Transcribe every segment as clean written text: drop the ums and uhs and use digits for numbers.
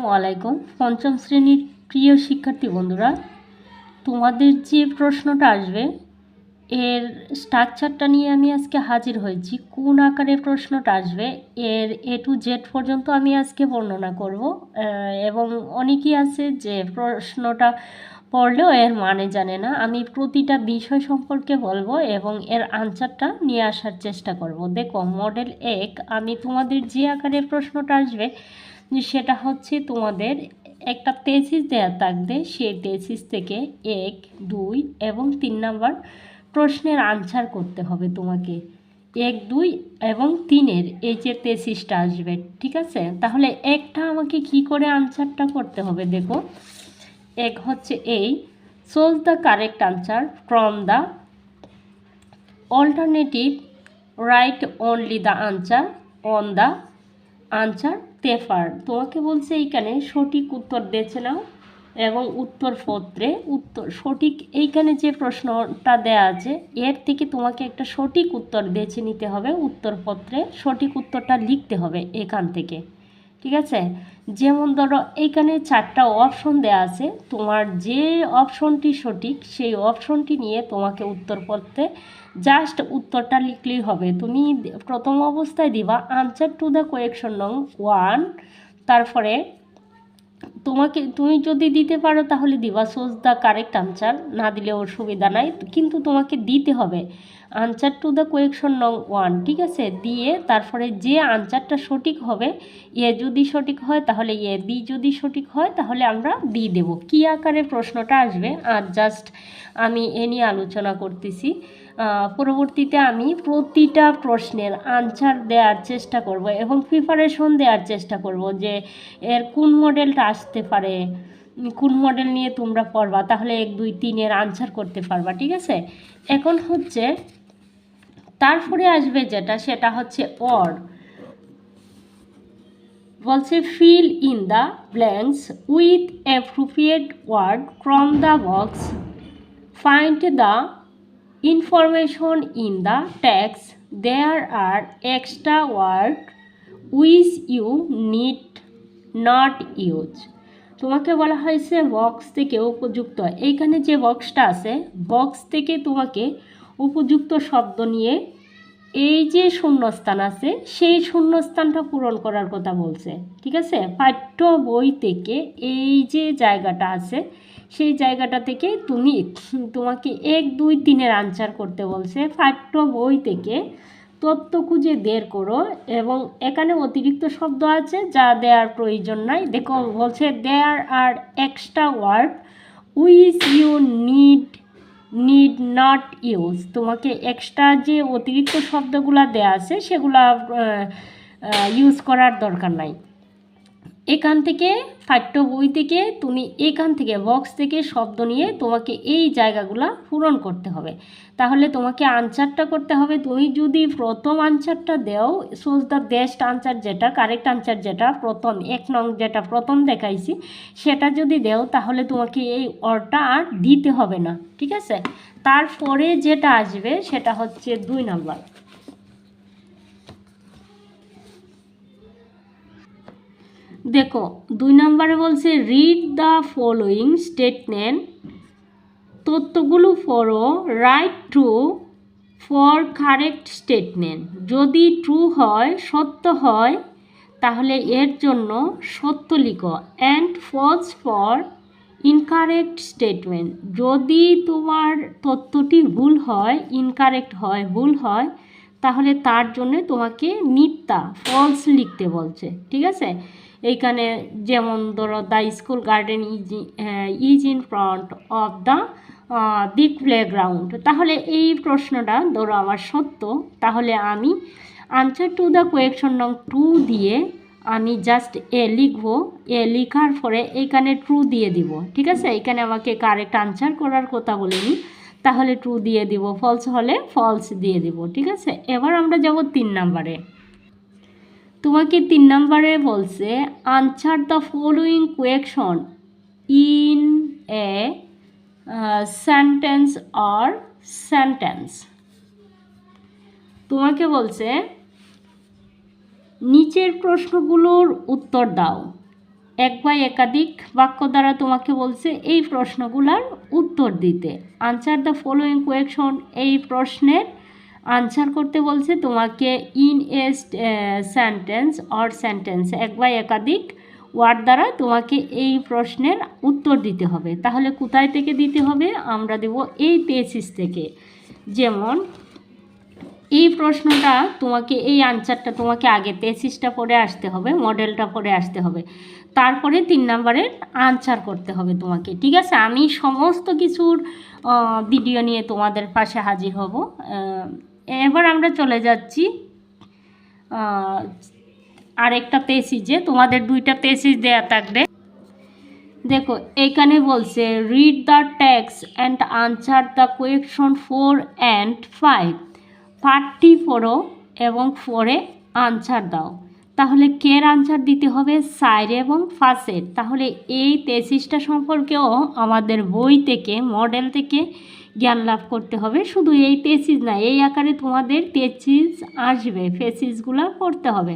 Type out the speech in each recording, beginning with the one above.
আসসালামু আলাইকুম। পঞ্চম শ্রেণীর প্রিয় শিক্ষার্থী বন্ধুরা, তোমাদের যে প্রশ্নটা আসবে এর স্ট্রাকচারটা নিয়ে আমি আজকে হাজির হয়েছি। কোন আকারে প্রশ্নটা আসবে এর A to Z পর্যন্ত আমি আজকে বর্ণনা করব। এবং অনেকেই আছে যে প্রশ্নটা পড়লেও এর মানে জানে না। আমি প্রতিটা বিষয় সম্পর্কে বলবো এবং এর আনসারটা নিয়ে আসার চেষ্টা করব। দেখো, মডেল 1 আমি তোমাদের যে আকারে প্রশ্নটা আসবে সেটা হচ্ছে তোমাদের একটা তেসিস দেওয়া থাকবে, সেই তেসিস থেকে 1, 2 এবং 3 নাম্বার প্রশ্নের আনসার করতে হবে তোমাকে। 1, 2 এবং 3-এর এই যে তেসিসটা আসবে, ঠিক আছে? তাহলে একটা আমাকে কি করে আনসারটা করতে হবে দেখো। এক হচ্ছে এই, choose the correct answer from the alternative, write only the answer on the answer paper. তোমাকে বলছে এইখানে সঠিক উত্তর দিয়েছে নাও এবং উত্তরপত্রে সঠিক এইখানে যে প্রশ্নটা দেয়া আছে এর থেকে তোমাকে একটা সঠিক উত্তর বেছে নিতে হবে। উত্তরপত্রে সঠিক উত্তরটা লিখতে হবে এখান থেকে, ঠিক আছে? যেমন ধরো এইখানে 4টা অপশন দেওয়া আছে, তোমার যে অপশনটি সঠিক সেই অপশনটি নিয়ে তোমাকে উত্তরপত্রে জাস্ট উত্তরটা লিখলেই হবে। তুমি প্রথম অবস্থায় দিবা আনসার টু দ্য কোয়েকশন নং 1, তারপরে তুমি যদি দিতে পারো তাহলে দিবা চুজ দ্য কারেক্ট আনসার, না দিলে অসুবিধা নাই, কিন্তু তোমাকে দিতে হবে আনসার টু দ্য কোয়েকশন নং 1, ঠিক আছে? দিয়ে তারপরে যে আনসারটা সঠিক হবে, যদি সঠিক হয় তাহলে বি যদি সঠিক হয় তাহলে আমরা বি দেব। কী আকারে প্রশ্নটা আসবে আর জাস্ট আমি এ নিয়ে আলোচনা করতেছি। পরবর্তীতে আমি প্রতিটা প্রশ্নের আনসার দেওয়ার চেষ্টা করব এবং প্রিপারেশন দেওয়ার চেষ্টা করব যে এর কোন মডেলটা আসতে পারে, কোন মডেল নিয়ে তোমরা পড়বা, তাহলে 1, 2, 3-এর আনসার করতে পারবা, ঠিক আছে? এখন হচ্ছে তারপরে আসবে যেটা, সেটা হচ্ছে অর। বলছে fill in the blanks with appropriate word from the box, find the information in the text. There are extra words which you need not use. তোমাকে বলা হয়েছে বক্স থেকে উপযুক্ত, এইখানে যে বক্সটা আছে বক্স থেকে তোমাকে উপযুক্ত শব্দ নিয়ে এই যে শূন্যস্থান আছে সেই শূন্যস্থানটা পূরণ করার কথা বলছে, ঠিক আছে? পাঠ্য বই থেকে এই যে জায়গাটা আছে সেই জায়গাটা থেকে তোমাকে 1, 2, 3-এর আনসার করতে বলছে। পাঠ্য বই থেকে তথ্য খুঁজে বের করো এবং এখানে অতিরিক্ত শব্দ আছে যা দেওয়ার প্রয়োজন নাই। দেখো বলছে there are extra word which you need not use. তোমাকে এক্সট্রা যে অতিরিক্ত শব্দগুলো দেওয়া আছে সেগুলা ইউজ করার দরকার নাই। এখান থেকে পাঠ্য বই থেকে তুমি এখান থেকে বক্স থেকে শব্দ নিয়ে তোমাকে এই জায়গাগুলো পূরণ করতে হবে, তাহলে তোমাকে আনসারটা করতে হবে। তুমি যদি প্রথম আনসারটা দেও, চুজ দ্য বেস্ট আনসার, যেটা কারেক্ট আনসার, যেটা প্রথম 1 নং যেটা প্রথম দেখাইছি সেটা যদি দেও তাহলে তোমাকে এই অরটা আর দিতে হবে না, ঠিক আছে? তারপরে যেটা আসবে সেটা হচ্ছে 2 নাম্বার। দেখো 2 নম্বরে বলছে রিড দ্য ফলোয়িং স্টেটমেন্ট, তথ্যগুলো পড়ো, write true for correct statement. যদি ট্রু হয়, সত্য হয়, তাহলে এর জন্য সত্য লিখো, and false for incorrect statement. যদি তোমার তথ্যটি ভুল হয়, ইনকারেক্ট হয়, ভুল হয়, তাহলে তার জন্য তোমাকে মিথ্যা ফলস লিখতে বলছে, ঠিক আছে? এইখানে যেমন ধরো the school garden is in front of the big playground, তাহলে এই প্রশ্নটা ধরো আমার সত্য, তাহলে আমি আনসার টু দ্য কোয়েকশন নং 2 দিয়ে আমি জাস্ট লিখবো। লেখার পরে এইখানে ট্রু দিয়ে দিব, ঠিক আছে? এখানে আমাকে কারেক্ট আনসার করার কথা বলিনি, তাহলে ট্রু দিয়ে দিব, ফলস হলে ফলস দিয়ে দিব, ঠিক আছে? এবার আমরা যাব 3 নম্বরে। তোমাকে 3 নম্বরে বলছে answer the following question in a sentence or sentence. তোমাকে বলছে নিচের প্রশ্নগুলোর উত্তর দাও। এক বা একাধিক বাক্য দ্বারা তোমাকে বলছে এই প্রশ্নগুলোর উত্তর দিতে। আনসার দ্য ফলোয়িং কোয়েকশন, এই প্রশ্নের আনসার করতে বলছে তোমাকে in a sentence or sentence, এক বা একাধিক ওয়ার্ড দ্বারা তোমাকে এই প্রশ্নের উত্তর দিতে হবে। তাহলে কোথায় থেকে দিতে হবে? আমরা দেব এই পেসিস থেকে। যেমন এই প্রশ্নটা তোমাকে, এই আনসারটা তোমাকে আগে তেসিসটা পড়ে আসতে হবে, মডেলটা পড়ে আসতে হবে, তারপরে 3 নম্বরের আনসার করতে হবে তোমাকে। ঠিক আছে, আমি সমস্ত কিছুর ভিডিও নিয়ে তোমাদের পাশে হাজির হব। এবার আমরা চলে যাচ্ছি আরেকটা তেসিসে। তোমাদের 2টা তেসিস দেয়া থাকবে। দেখো এখানে বলছে read the text and answer the question 4 and 5, পার্টটি পড়ো এবং 4-এ আনসার দাও। তাহলে কের আনসার দিতে হবে? 4 এবং 5-এর। তাহলে এই তেসিসটা সম্পর্কেও আমাদের বই থেকে, মডেল থেকে জ্ঞান লাভ করতে হবে। শুধু এই তেসিস না, এই আকারে তোমাদের তেসিস আসবে, ফেসিসগুলো পড়তে হবে।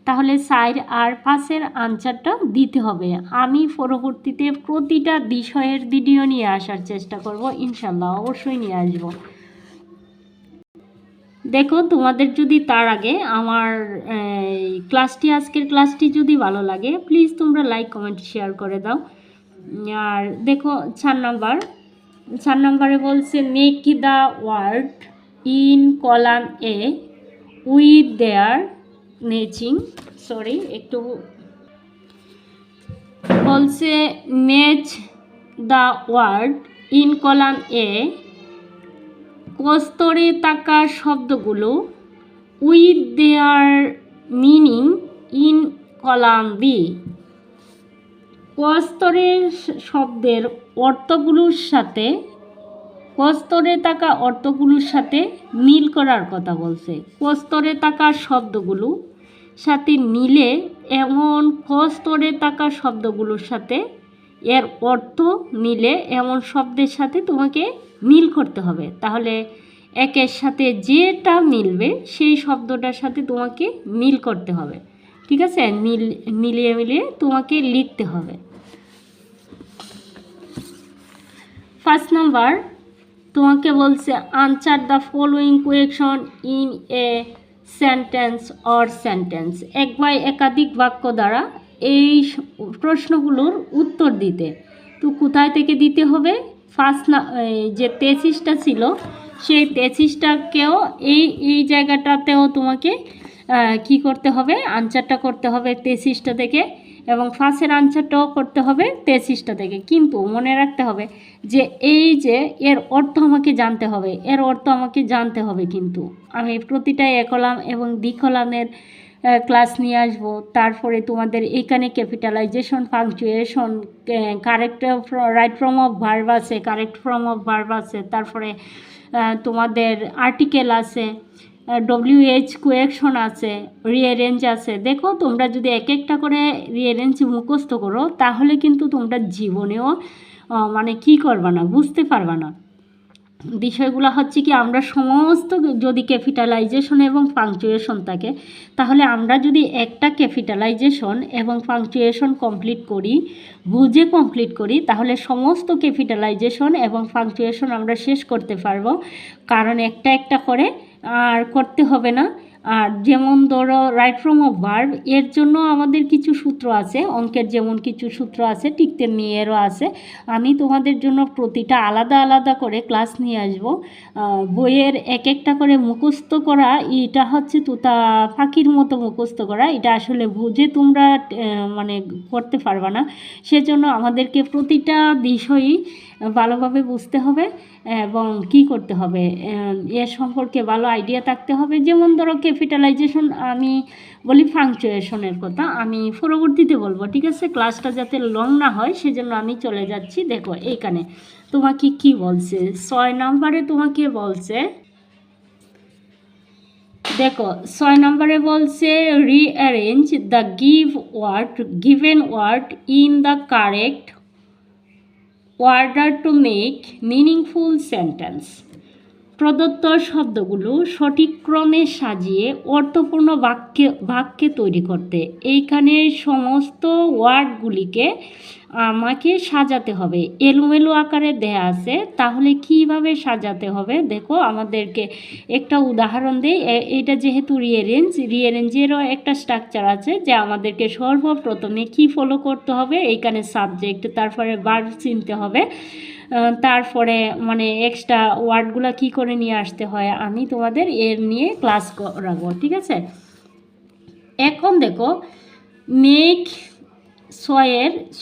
তাহলে 4 আর 5-এর আনসারটা দিতে হবে। আমি পরবর্তীতে প্রতিটা বিষয়ের ভিডিও নিয়ে আসার চেষ্টা করব, ইনশাল্লাহ অবশ্যই নিয়ে আসবো। দেখো তোমাদের যদি তার আগে আমার ক্লাসটি, আজকের ক্লাসটি যদি ভালো লাগে প্লিজ তোমরা লাইক, কমেন্ট, শেয়ার করে দাও। আর দেখো 4 নম্বরে বলছে make the word in column A with their matching, একটু বলছে match the word in column A, কস্তরে থাকা শব্দগুলো with their meaning in column B, কস্তরের শব্দের অর্থগুলোর সাথে, কস্তরে থাকা অর্থগুলোর সাথে মিল করার কথা বলছে। কস্তরে থাকা শব্দগুলো সাথে মিলে, এমন কস্তরে থাকা শব্দগুলোর সাথে এর অর্থ মিলে এমন শব্দের সাথে তোমাকে মিল করতে হবে। তাহলে একের সাথে যেটা মিলবে সেই শব্দটার সাথে তোমাকে মিল করতে হবে। ঠিক আছে, মিলিয়ে মিলিয়ে তোমাকে লিখতে হবে। 1 নাম্বার তোমাকে বলছে answer the following question in a sentence or sentence, এক বা একাধিক বাক্য দ্বারা এই প্রশ্নগুলোর উত্তর দিতে। তো কোথায় থেকে দিতে হবে? যে তেসিসটা ছিল সেই তেসিসটাকেও এই জায়গাটাতেও তোমাকে কি করতে হবে? আনসারটা করতে হবে তেসিসটা থেকে, এবং 1-এর আনসারটাও করতে হবে তেসিসটা থেকে। কিন্তু মনে রাখতে হবে যে এই যে এর অর্থ আমাকে জানতে হবে, এর অর্থ আমাকে জানতে হবে। কিন্তু আমি প্রতিটা এ কলাম এবং বি কলামের ক্লাস নিয়ে আসবো। তারপরে তোমাদের এখানে capitalization, punctuation, correct right form of verb আছে, কারেক্ট ফর্ম অফ ভার্ব আছে, তারপরে তোমাদের আর্টিকেল আছে, WH কোয়েকশন আছে, রিঅ্যারেঞ্জ আছে। দেখো তোমরা যদি এক একটা করে রিঅ্যারেঞ্জ মুখস্থ করো তাহলে কিন্তু তোমরা জীবনেও মানে কি করবা না, বুঝতে পারবা না। বিষয়গুলো হচ্ছে কি, আমরা সমস্ত যদি ক্যাপিটালাইজেশন এবং পাংচুয়েশন থাকে, তাহলে আমরা যদি একটা ক্যাপিটালাইজেশন এবং পাংচুয়েশন কমপ্লিট করি, বুঝে কমপ্লিট করি, তাহলে সমস্ত ক্যাপিটালাইজেশন এবং পাংচুয়েশন আমরা শেষ করতে পারবো। কারণ একটা একটা করে আর করতে হবে না। আর যেমন ধরো রাইট ফর্ম অফ ভার্ব, এর জন্য আমাদের কিছু সূত্র আছে, অঙ্কের যেমন কিছু সূত্র আছে ঠিক তেমনি এরও আছে। আমি তোমাদের জন্য প্রতিটা আলাদা আলাদা করে ক্লাস নিয়ে আসবো। বইয়ের এক একটা করে মুখস্থ করা, এটা হচ্ছে তোতা ফাঁকির মতো মুখস্থ করা, এটা আসলে বুঝে তোমরা মানে করতে পারবা না। সেজন্য আমাদেরকে প্রতিটা বিষয়ই ভালোভাবে বুঝতে হবে এবং কি করতে হবে, এর সম্পর্কে ভালো আইডিয়া থাকতে হবে। যেমন ধরো ক্যাপিটালাইজেশন, আমি বলি পাংচুয়েশনের কথা আমি পরবর্তীতে বলবো। ঠিক আছে, ক্লাসটা যাতে লং না হয় সেজন্য আমি চলে যাচ্ছি। দেখো এইখানে তোমাকে কি বলছে, 6 নম্বরে তোমাকে বলছে, দেখো 6 নম্বরে বলছে rearrange the given word in the correct order to make meaningful sentence. প্রদত্ত শব্দগুলো সঠিক ক্রমে সাজিয়ে অর্থপূর্ণ বাক্যে তৈরি করতে। এইখানে সমস্ত ওয়ার্ডগুলিকে আমাকে সাজাতে হবে, এলোমেলো আকারে দেয়া আছে, তাহলে কিভাবে সাজাতে হবে দেখো। আমাদেরকে একটা উদাহরণ দিই। এটা যেহেতু রিঅ্যারেঞ্জেরও একটা স্ট্রাকচার আছে যে আমাদেরকে সর্বপ্রথমে কি ফলো করতে হবে। এইখানে সাবজেক্ট, তারপরে ভার্ব চিনতে হবে, তারপরে মানে এক্সট্রা ওয়ার্ডগুলো কি করে নিয়ে আসতে হয় আমি তোমাদের এর নিয়ে ক্লাস করাবো, ঠিক আছে। এখন দেখো, মেক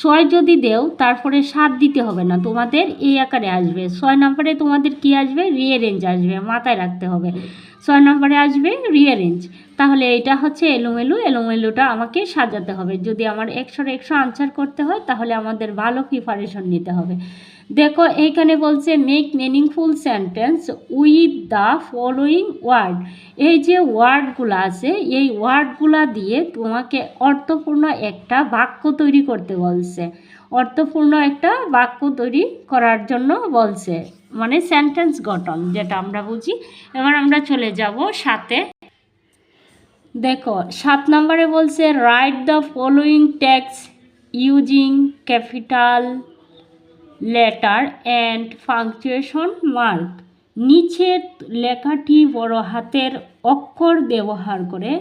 6 যদি দেও তারপরে 7 দিতে হবে না, তোমাদের এই আকারে আসবে। 6 নম্বরে তোমাদের কি আসবে? রিঅ্যারেঞ্জ আসবে, মাথায় রাখতে হবে। 6 নম্বরে আসবে রিঅ্যারেঞ্জ। তাহলে এটা হচ্ছে এলোমেলোটা আমাকে সাজাতে হবে। যদি আমার 100 আনসার করতে হয় তাহলে আমাদের ভালো প্রিপারেশন নিতে হবে। দেখো এইখানে বলছে make meaningful sentence with the following word. এই যে ওয়ার্ডগুলো আছে এই ওয়ার্ডগুলা দিয়ে তোমাকে অর্থপূর্ণ একটা বাক্য তৈরি করতে বলছে। অর্থপূর্ণ একটা বাক্য তৈরি করার জন্য বলছে, মানে সেন্টেন্স গঠন যেটা আমরা বুঝি। এবার আমরা চলে যাব 7-এ। দেখো 7 নম্বরে বলছে write the following text using capital letter and punctuation mark. নিচের লেখাটি বড় হাতের অক্ষর ব্যবহার করে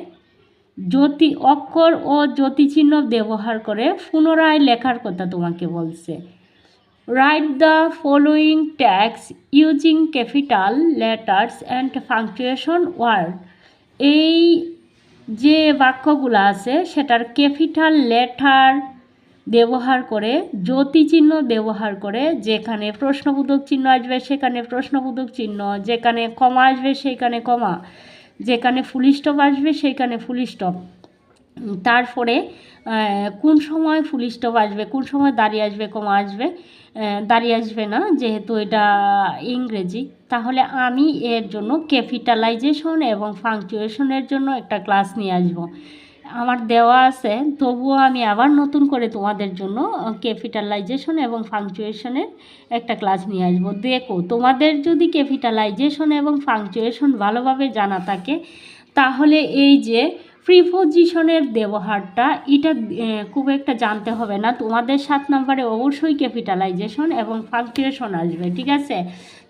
অক্ষর ও জ্যোতিচিহ্ন ব্যবহার করে পুনরায় লেখার কথা তোমাকে বলছে। Write the following text using capital letters and punctuation word. এই যে বাক্যগুলো আছে সেটার ক্যাপিটাল লেটার ব্যবহার করে, জ্যোতিচিহ্ন ব্যবহার করে, যেখানে প্রশ্নবোধক চিহ্ন আসবে সেখানে প্রশ্নবোধক চিহ্ন, যেখানে কমা আসবে সেইখানে কমা, যেখানে ফুল স্টপ আসবে সেইখানে ফুল স্টপ, তারপরে কোন সময় ফুল স্টপ আসবে, কোন সময় দাঁড়িয়ে আসবে, কমা আসবে, দাঁড়িয়ে আসবে না যেহেতু এটা ইংরেজি। তাহলে আমি এর জন্য ক্যাপিটালাইজেশন এবং পাংচুয়েশনের জন্য একটা ক্লাস নিয়ে আসবো। আমার দেওয়া আছে, তবুও আমি আবার নতুন করে তোমাদের জন্য ক্যাপিটালাইজেশন এবং পাংচুয়েশনের একটা ক্লাস নিয়ে আসবো। দেখো তোমাদের যদি ক্যাপিটালাইজেশন এবং পাংচুয়েশন ভালোভাবে জানা থাকে তাহলে এই যে প্রিপোজিশনের ব্যবহারটা এটা খুব একটা জানতে হবে না তোমাদের। 7 নম্বরে অবশ্যই ক্যাপিটালাইজেশন এবং পাংচুয়েশন আসবে, ঠিক আছে।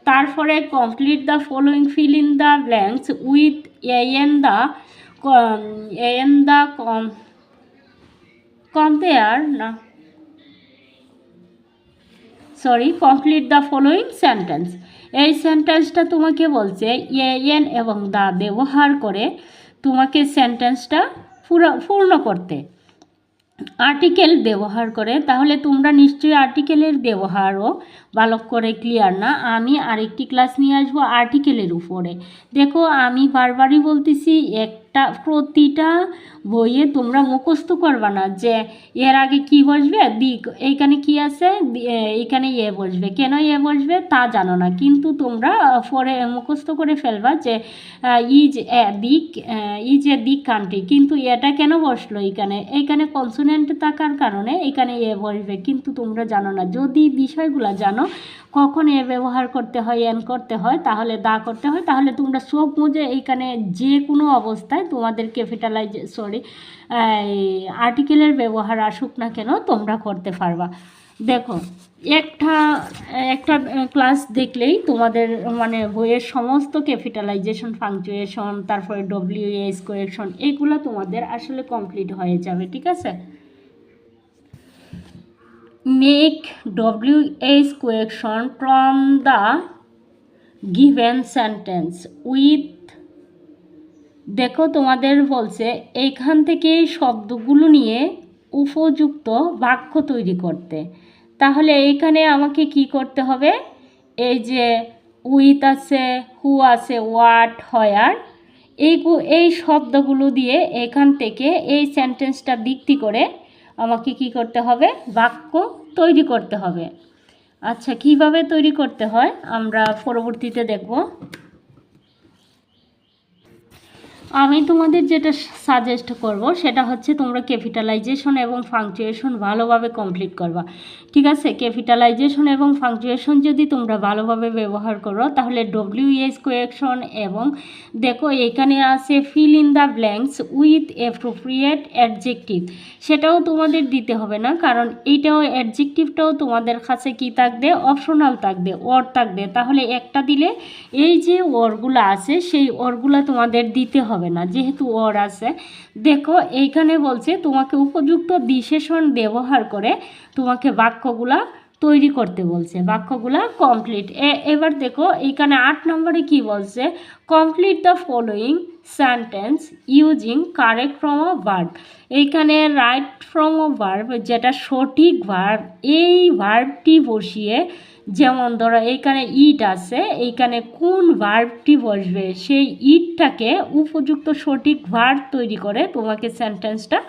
তারপরে complete the following, feel in the blanks with complete the following sentence. এই সেন্টেন্সটা তোমাকে বলছে এন এবং দা ব্যবহার করে তোমাকে সেন্টেন্সটা পূর্ণ করতে। আর্টিকেল ব্যবহার করে, তাহলে তোমরা নিশ্চয়ই আর্টিকেলের ব্যবহারও ভালো করে ক্লিয়ার না। আমি আরেকটি ক্লাস নিয়ে আসবো আর্টিকেলের উপরে। দেখো আমি বারবারই বলতেছি, প্রতিটা বইয়ে তোমরা মুখস্থ করবা না যে এর আগে কি বসবে, দিক, এইখানে কি আছে, এইখানে বসবে, কেন বসবে তা জানো না, কিন্তু তোমরা পরে মুখস্থ করে ফেলবা যে ইজ এ দিক কান্ট্রি, কিন্তু এটা কেন বসলো এইখানে কনসোনেন্ট থাকার কারণে এখানে বসবে, কিন্তু তোমরা জানো না। যদি বিষয়গুলো জানো কখন ব্যবহার করতে হয়, এন করতে হয়, তাহলে দা করতে হয়, তাহলে তোমরা সব বুঝে এইখানে যে কোনো অবস্থায় তোমাদের আর্টিকেলের ব্যবহার আসুক না কেন তোমরা করতে পারবা। দেখো একটা ক্লাস দেখলেই তোমাদের মানে বইয়ের সমস্ত ক্যাপিটালাইজেশন, পাংচুয়েশন, তারপরে WH কোয়েকশন, এগুলো তোমাদের আসলে কমপ্লিট হয়ে যাবে, ঠিক আছে। Make WH question from the given sentence with. দেখো তোমাদের বলছে এইখান থেকে শব্দগুলো নিয়ে উপযুক্ত বাক্য তৈরি করতে। তাহলে এইখানে আমাকে কি করতে হবে, এই যে উইথ আছে, হু আছে, হোয়াট, হোয়ার, এই শব্দগুলো দিয়ে এখান থেকে এই সেন্টেন্সটা ভিত্তি করে আমাকে কি করতে হবে, বাক্য তৈরি করতে হবে। আচ্ছা, কিভাবে তৈরি করতে হয় আমরা পরবর্তীতে দেখব। আমি তোমাদের যেটা সাজেস্ট করব সেটা হচ্ছে তোমরা ক্যাপিটালাইজেশন এবং ফাংচুয়েশন ভালোভাবে কমপ্লিট করবা। ঠিক আছে, ক্যাপিটালাইজেশন এবং ফাংচুয়েশন যদি তোমরা ভালোভাবে ব্যবহার করো তাহলে ডব্লিউএস কোয়েকশন এবং দেখো এখানে আছে feel in the blanks with appropriate adjective, সেটাও তোমাদের দিতে হবে না, কারণ এইটাও অ্যাডজেক্টিভটাও তোমাদের কাছে কি থাকবে, অপশনাল থাকবে, ওয়ার্ড থাকবে। তাহলে একটা দিলে এই যে ওয়ার্ডগুলো আছে সেই ওয়ার্ডগুলো তোমাদের দিতে হবে না, যেহেতু ওয়ার্ড আছে। দেখো এইখানে বলছে তোমাকে উপযুক্ত বিশেষণ ব্যবহার করে তোমাকে বাক্যগুলা তৈরি করতে বলছে, বাক্যগুলা কমপ্লিট। এবার দেখো এইখানে 8 নম্বরে কি বলছে, complete the following sentence using correct form of verb. এইখানে রাইট ফর্ম অফ ভার্ব, যেটা সঠিক ভার্ব, এই ভার্বটি বসিয়ে, যেমন ধরো এইখানে ইট আছে, এইখানে কোন ভার্বটি বসবে সেই ইটটাকে উপযুক্ত সঠিক ভার্ব তৈরি করে তোমাকে সেন্টেন্সটা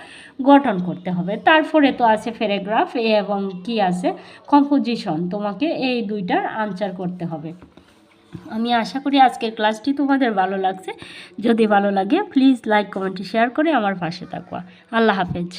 গঠন করতে হবে। তারপরে তো আছে প্যারাগ্রাফ এবং কি আছে কম্পোজিশন, তোমাকে এই দুইটার আনসার করতে হবে। আমি আশা করি আজকের ক্লাসটি তোমাদের ভালো লাগছে। যদি ভালো লাগে প্লিজ লাইক কমেন্ট শেয়ার করে আমার পাশে থাকবা। আল্লাহ হাফেজ।